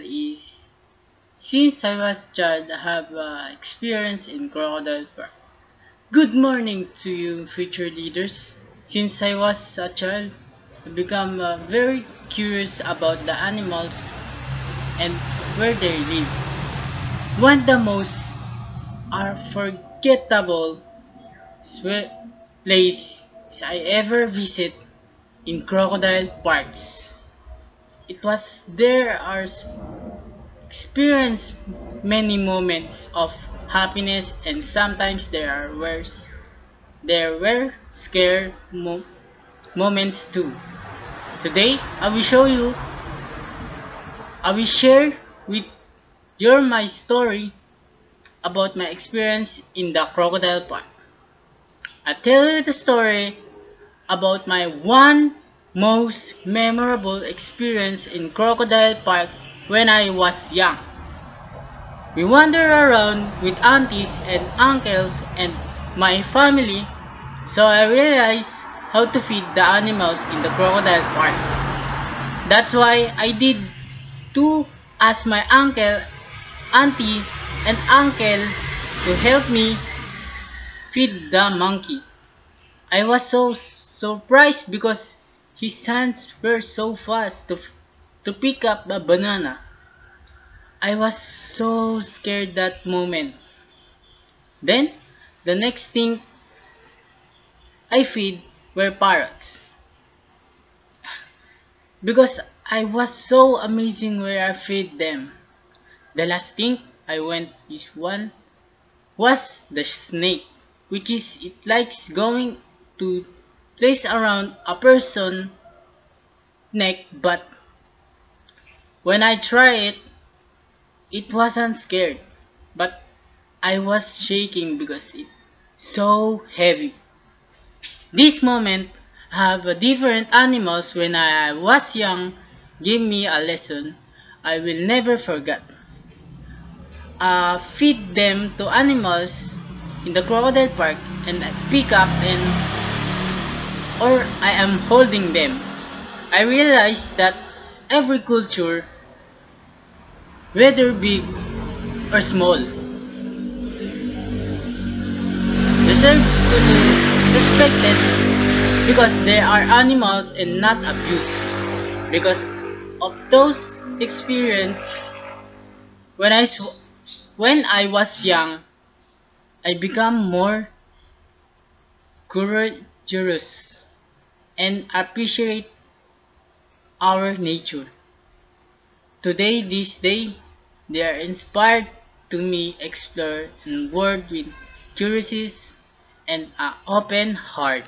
is since I was a child, I have experience in Crocodile Park. Good morning to you, future leaders. Since I was a child, I become very curious about the animals and where they live. One of the most unforgettable place I ever visit in Crocodile Parks. It was there are experienced many moments of happiness, and sometimes there were scare moments too. Today I will share with you my story about my experience in the Crocodile Park. I tell you the story about my one most memorable experience in Crocodile Park when I was young. We wandered around with aunties and uncles and my family, so I realized how to feed the animals in the Crocodile Park. That's why I did to ask my auntie, and uncle to help me feed the monkey. I was so surprised because his hands were so fast to pick up a banana. I was so scared that moment. Then, the next thing I feed were parrots. Because I was so amazing where I feed them. The last thing I went is one was the snake, which is it likes going to place around a person neck, but when I try it, it wasn't scared, but I was shaking because it's so heavy. This moment have different animals when I was young give me a lesson I will never forget. Feed them to animals in the crocodile park and I pick up and or I am holding them. I realized that every culture, whether big or small, deserve to be respected because they are animals and not abused. Because of those experience, when when I was young, I become more courageous and appreciate our nature. Today, this day, they are inspired to me explore the world with curiosity and an open heart.